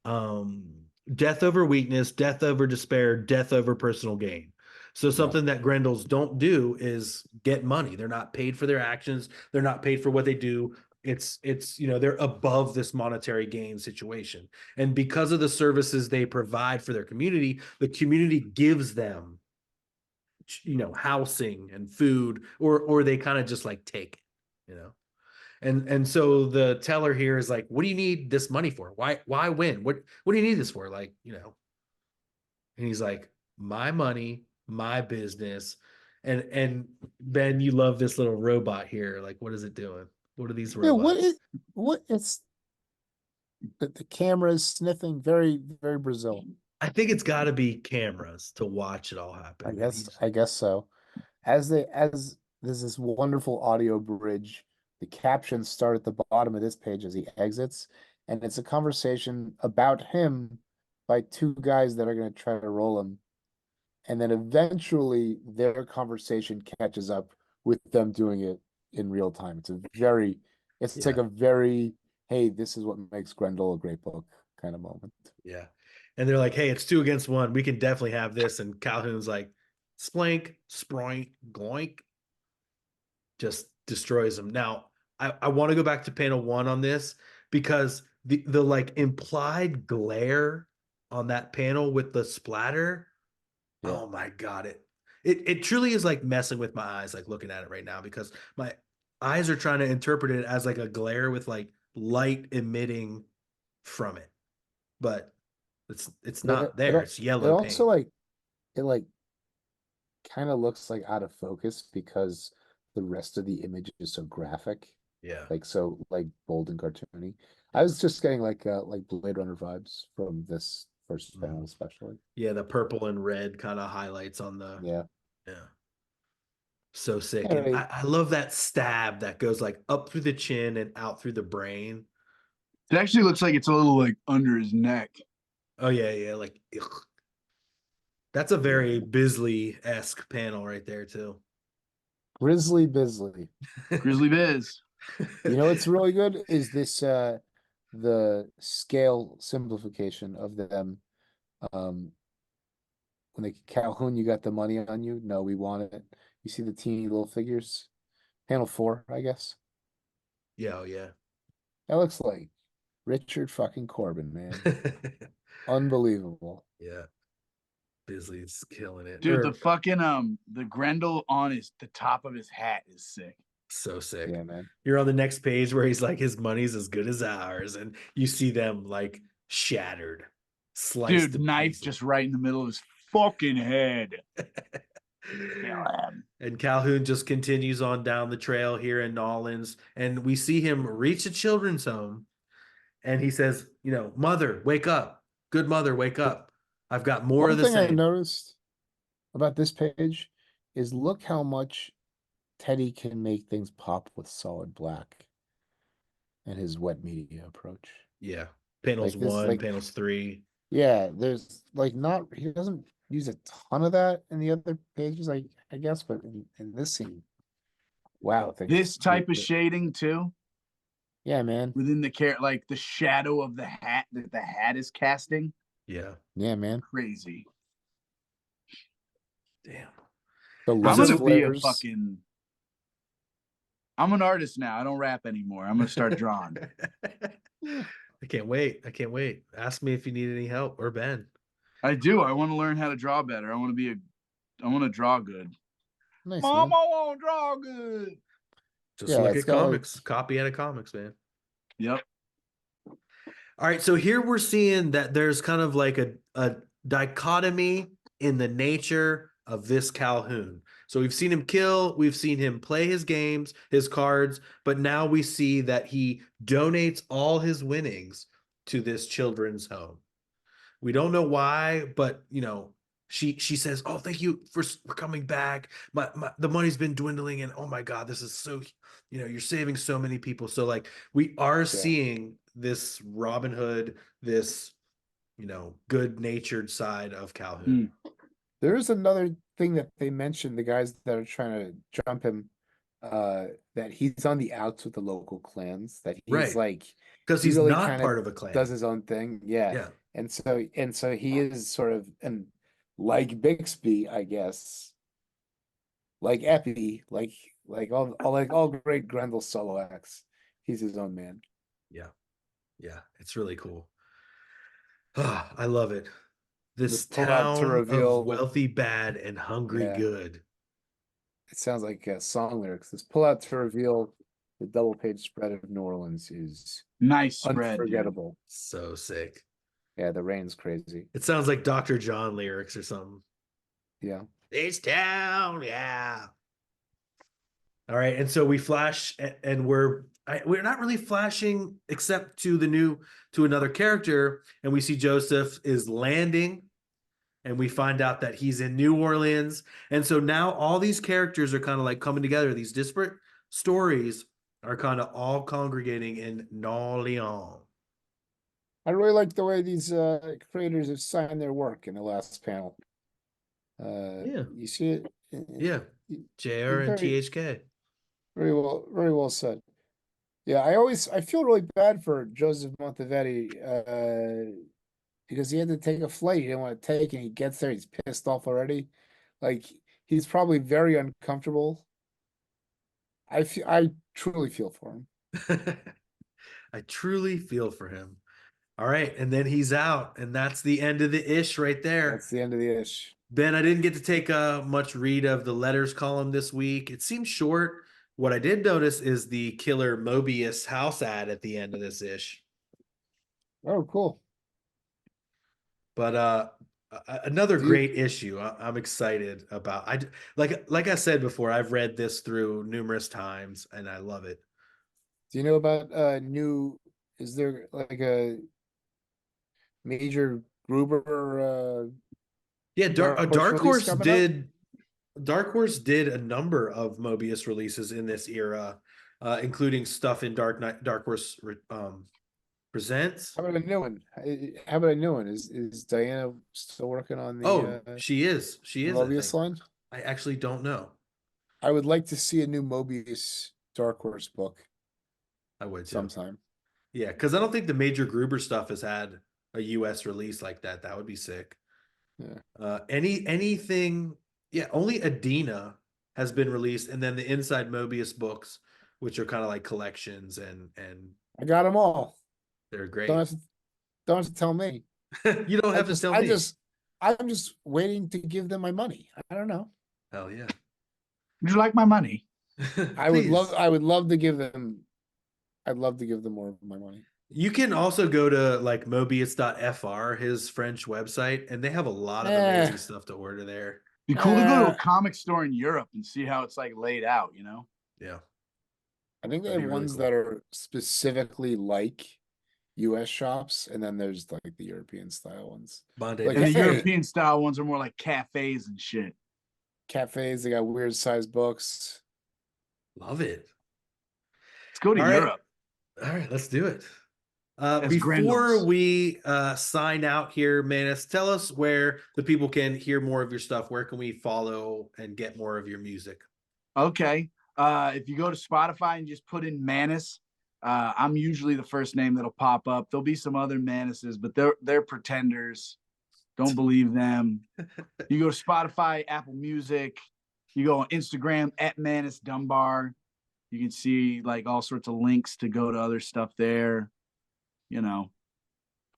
death over weakness, death over despair, death over personal gain. So something that Grendels don't do is get money. They're not paid for their actions. They're not paid for what they do. It's you know, they're above this monetary gain situation. And because of the services they provide for their community, the community gives them, you know, housing and food, or they kind of just like take it, you know. And so the teller here is like, what do you need this money for? Why win? What do you need this for? Like, you know. And he's like, my money, my business. And Ben, you love this little robot here. Like, what is it doing? What are these robots? Yeah, what is the camera is sniffing very, very Brazil. I think it's got to be cameras to watch it all happen. I guess so. As there's this wonderful audio bridge The captions start at the bottom of this page as he exits, and it's a conversation about him by two guys that are going to try to roll him. And then eventually their conversation catches up with them doing it in real time. It's like a very, hey, this is what makes Grendel a great book kind of moment. Yeah. And they're like, hey, it's 2 against 1. We can definitely have this. And Calhoun's like, splank, sproink, gloink. Just destroys him. Now, I want to go back to panel 1 on this because the like implied glare on that panel with the splatter. Yeah. Oh my God. It truly is like messing with my eyes, like looking at it right now, because my eyes are trying to interpret it as like a glare with like light emitting from it. But it's not there. It's yellow. It also paint. It kind of looks like out of focus because the rest of the image is so graphic. Yeah. Like so like bold and cartoony. I was just getting like Blade Runner vibes from this first panel especially. Yeah, the purple and red kind of highlights on the Yeah. So sick. And I love that stab that goes like up through the chin and out through the brain. It actually looks like it's a little like under his neck. Oh yeah, like ugh. That's a very Bisley-esque panel right there too. Grizzly Bisley. Grizzly Biz. You know what's really good is this the scale simplification of them. When they Calhoun, you got the money on you. No, we want it. You see the teeny little figures. Panel 4, I guess. Yeah, oh yeah. That looks like Richard fucking Corbin, man. Unbelievable. Yeah. Bisley's killing it. Dude, the fucking the Grendel on the top of his hat is sick. So sick. Yeah, man. You're on the next page where he's like, his money's as good as ours, and you see them like shattered, sliced. Dude, knife just right in the middle of his fucking head. And Calhoun just continues on down the trail here in Nolans, and we see him reach a children's home, and he says, you know, mother, wake up. Good mother, wake up. I've got more of the same. One thing I noticed about this page is look how much Teddy can make things pop with solid black and his wet media approach. Yeah. Panels like 1, panels 3. Yeah, there's he doesn't use a ton of that in the other pages, I guess, but in this scene, wow. This type of shading too. Yeah, man. Within the like the shadow of the hat that the hat is casting. Yeah. Yeah, man. Crazy. Damn. I'm gonna be a fucking. I'm an artist now. I don't rap anymore. I'm gonna start drawing. I can't wait. Ask me if you need any help or Ben. I do. I want to learn how to draw better. I want to draw good. Nice, Mom, I want to draw good. Just look at comics. Copy out of comics, man. Yep. All right. So here we're seeing that there's kind of like a dichotomy in the nature of this Calhoun. So we've seen him kill, we've seen him play his games, his cards, but now we see that he donates all his winnings to this children's home. We don't know why, but you know, she says, "Oh, thank you for coming back. The money's been dwindling, and oh my God, this is so, you know, you're saving so many people." So like we are seeing this Robin Hood, this, you know, good-natured side of Calhoun. There is another thing that they mentioned, the guys that are trying to jump him, that he's on the outs with the local clans, that he's like, because he's really not part of a clan, does his own thing. Yeah. And so he is sort of, and like Bixby, I guess, like Epi, like all great Grendel solo acts, he's his own man. Yeah, it's really cool. I love it. This town of wealthy bad and hungry good. It sounds like song lyrics. This pull out to reveal the double page spread of New Orleans is nice spread, unforgettable. Dude. So sick. Yeah, the rain's crazy. It sounds like Dr. John lyrics or something. Yeah. This town, yeah. All right, and so we flash, and we're not really flashing except to another character, and we see Josef is landing, and we find out that he's in New Orleans, and so now all these characters are kind of like coming together, these disparate stories are kind of all congregating in Norleon. I really like the way these creators have signed their work in the last panel. Yeah. You see it? Yeah. JR and THK. Very well said. Yeah, I feel really bad for Joseph Montovani, because he had to take a flight he didn't want to take, and he gets there, he's pissed off already. Like, he's probably very uncomfortable. I truly feel for him. I truly feel for him. All right, and then he's out, and that's the end of the ish right there. That's the end of the ish. Ben, I didn't get to take much read of the letters column this week. It seems short. What I did notice is the killer Mobius house ad at the end of this ish. Oh, cool. But another great issue I'm excited about. Like I said before, I've read this through numerous times, and I love it. Do you know about is there like a major Gruber Yeah, Dark Horse did. Dark Horse did a number of Mobius releases in this era, including stuff in Dark Horse Presents. How about a new one? Is Diana still working on the? She is. Mobius line. I actually don't know. I would like to see a new Mobius Dark Horse book. I would too. Sometime. Yeah, because I don't think the major Gruber stuff has had a U.S. release like that. That would be sick. Yeah. Anything. Yeah, only Adina has been released, and then the Inside Mobius books, which are kind of like collections, and I got them all. They're great. Don't have to tell me. You don't have to tell me. I'm just waiting to give them my money. I don't know. Hell yeah. Would you like my money? I would love to give them. I'd love to give them more of my money. You can also go to like Mobius.fr, his French website, and they have a lot of amazing stuff to order there. Be cool to go to a comic store in Europe and see how it's like laid out, you know? Yeah. I think they have ones that are specifically like US shops, and then there's like the European style ones. And the European style ones are more like cafes and shit. Cafes, they got weird sized books. Love it. Let's go to Europe. All right, let's do it. Before we sign out here, Manus, tell us where the people can hear more of your stuff. Where can we follow and get more of your music? Okay. If you go to Spotify and just put in Manus, I'm usually the first name that'll pop up. There'll be some other Manuses, but they're pretenders. Don't believe them. You go to Spotify, Apple Music. You go on Instagram at Manus Dunbar. You can see like all sorts of links to go to other stuff there. You know,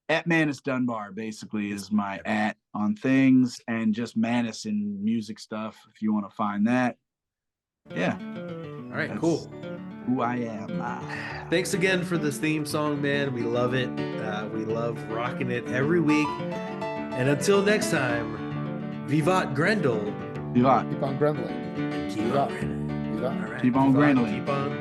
at Manus Dunbar basically is my at on things, and just Manus in music stuff if you want to find that. Yeah. All right, cool. Who I am. Thanks again for this theme song, man. We love it. We love rocking it every week. And until next time, Vivat Grendel. Vivat. Keep on Grendeling. Keep on Grendel. Vivat. Keep on Grendel. Keep on